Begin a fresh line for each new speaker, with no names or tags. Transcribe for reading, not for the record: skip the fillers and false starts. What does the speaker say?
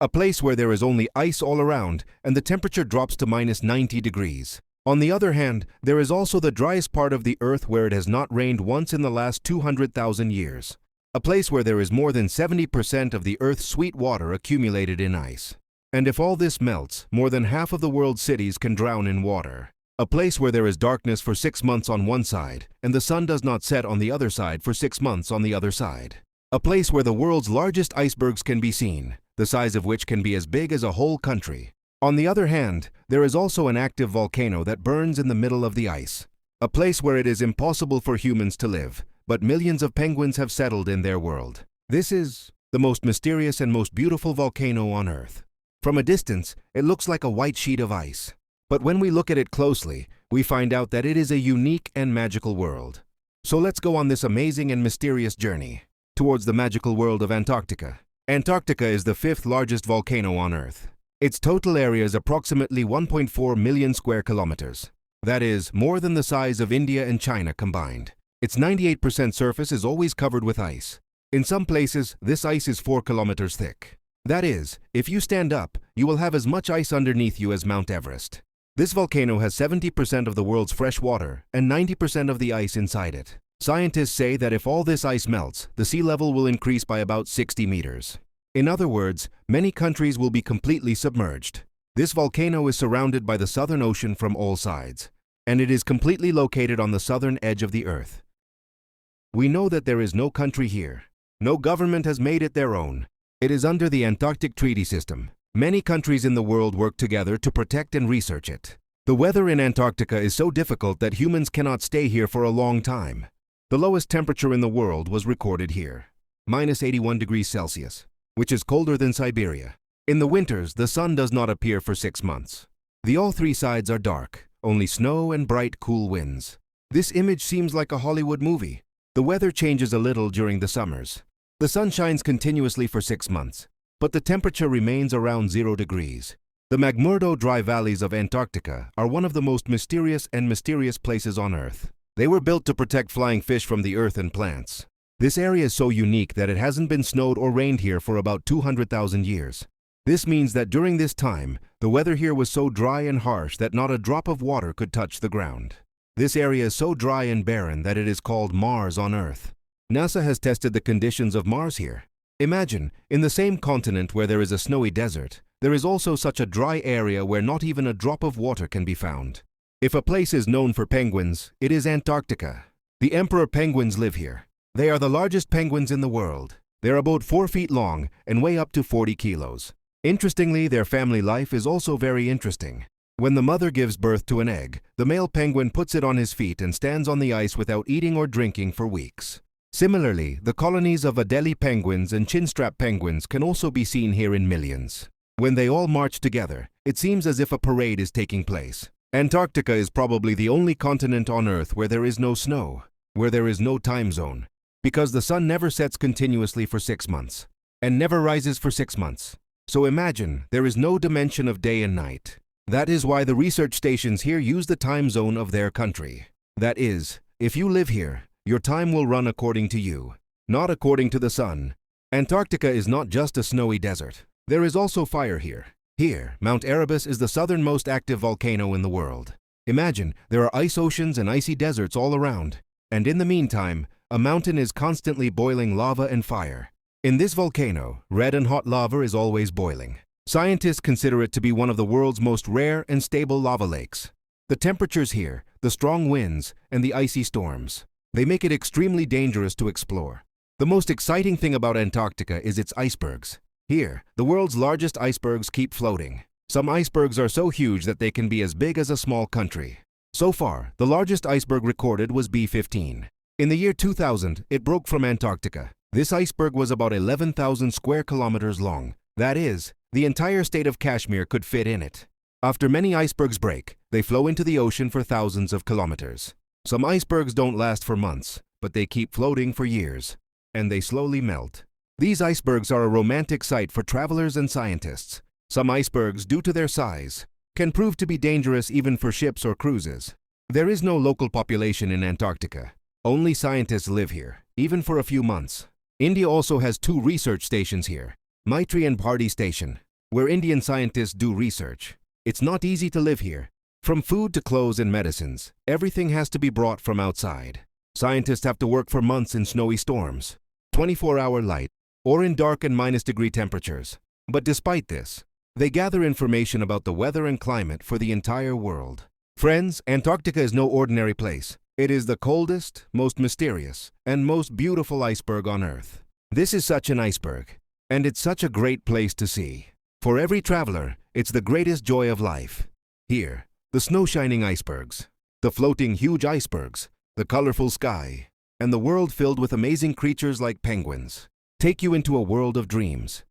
a place where there is only ice all around and the temperature drops to minus 90 degrees. On the other hand, there is also the driest part of the Earth where it has not rained once in the last 200,000 years. A place where there is more than 70% of the Earth's sweet water accumulated in ice. And if all this melts, more than half of the world's cities can drown in water. A place where there is darkness for 6 months on one side, and the sun does not set on the other side for 6 months on the other side. A place where the world's largest icebergs can be seen, the size of which can be as big as a whole country. On the other hand, there is also an active volcano that burns in the middle of the ice. A place where it is impossible for humans to live, but millions of penguins have settled in their world. This is the most mysterious and most beautiful volcano on Earth. From a distance, it looks like a white sheet of ice. But when we look at it closely, we find out that it is a unique and magical world. So let's go on this amazing and mysterious journey towards the magical world of Antarctica. Antarctica is the 5th largest volcano on Earth. Its total area is approximately 1.4 million square kilometers. That is, more than the size of India and China combined. Its 98% surface is always covered with ice. In some places, this ice is 4 kilometers thick. That is, if you stand up, you will have as much ice underneath you as Mount Everest. This volcano has 70% of the world's fresh water and 90% of the ice inside it. Scientists say that if all this ice melts, the sea level will increase by about 60 meters. In other words, many countries will be completely submerged. This volcano is surrounded by the Southern Ocean from all sides, and it is completely located on the southern edge of the Earth. We know that there is no country here. No government has made it their own. It is under the Antarctic Treaty System. Many countries in the world work together to protect and research it. The weather in Antarctica is so difficult that humans cannot stay here for a long time. The lowest temperature in the world was recorded here, minus 81 degrees Celsius, which is colder than Siberia. In the winters, the sun does not appear for 6 months. All 3 sides are dark, only snow and bright, cool winds. This image seems like a Hollywood movie. The weather changes a little during the summers. The sun shines continuously for 6 months, but the temperature remains around 0 degrees. The McMurdo dry valleys of Antarctica are one of the most mysterious places on Earth. They were built to protect flying fish from the earth and plants. This area is so unique that it hasn't been snowed or rained here for about 200,000 years. This means that during this time, the weather here was so dry and harsh that not a drop of water could touch the ground. This area is so dry and barren that it is called Mars on Earth. NASA has tested the conditions of Mars here. Imagine, in the same continent where there is a snowy desert, there is also such a dry area where not even a drop of water can be found. If a place is known for penguins, it is Antarctica. The emperor penguins live here. They are the largest penguins in the world. They are about 4 feet long and weigh up to 40 kilos. Interestingly, their family life is also very interesting. When the mother gives birth to an egg, the male penguin puts it on his feet and stands on the ice without eating or drinking for weeks. Similarly, the colonies of Adelie penguins and chinstrap penguins can also be seen here in millions. When they all march together, it seems as if a parade is taking place. Antarctica is probably the only continent on Earth where there is no snow, where there is no time zone, because the sun never sets continuously for 6 months, and never rises for 6 months. So imagine, there is no dimension of day and night. That is why the research stations here use the time zone of their country. That is, if you live here, your time will run according to you, not according to the sun. Antarctica is not just a snowy desert. There is also fire here. Here, Mount Erebus is the southernmost active volcano in the world. Imagine, there are ice oceans and icy deserts all around. And in the meantime, a mountain is constantly boiling lava and fire. In this volcano, red and hot lava is always boiling. Scientists consider it to be one of the world's most rare and stable lava lakes. The temperatures here, the strong winds, and the icy storms, they make it extremely dangerous to explore. The most exciting thing about Antarctica is its icebergs. Here, the world's largest icebergs keep floating. Some icebergs are so huge that they can be as big as a small country. So far, the largest iceberg recorded was B-15. In the year 2000, it broke from Antarctica. This iceberg was about 11,000 square kilometers long. That is, the entire state of Kashmir could fit in it. After many icebergs break, they flow into the ocean for thousands of kilometers. Some icebergs don't last for months, but they keep floating for years, and they slowly melt. These icebergs are a romantic sight for travelers and scientists. Some icebergs, due to their size, can prove to be dangerous even for ships or cruises. There is no local population in Antarctica. Only scientists live here, even for a few months. India also has 2 research stations here, Maitri and Bharti Station. where Indian scientists do research. It's not easy to live here. From food to clothes and medicines, everything has to be brought from outside. Scientists have to work for months in snowy storms, 24-hour light, or in dark and -degree temperatures. But despite this, they gather information about the weather and climate for the entire world. Friends, Antarctica is no ordinary place. It is the coldest, most mysterious, and most beautiful iceberg on Earth. This is such an iceberg, and it's such a great place to see. For every traveler, it's the greatest joy of life. Here, the snow-shining icebergs, the floating huge icebergs, the colorful sky, and the world filled with amazing creatures like penguins take you into a world of dreams.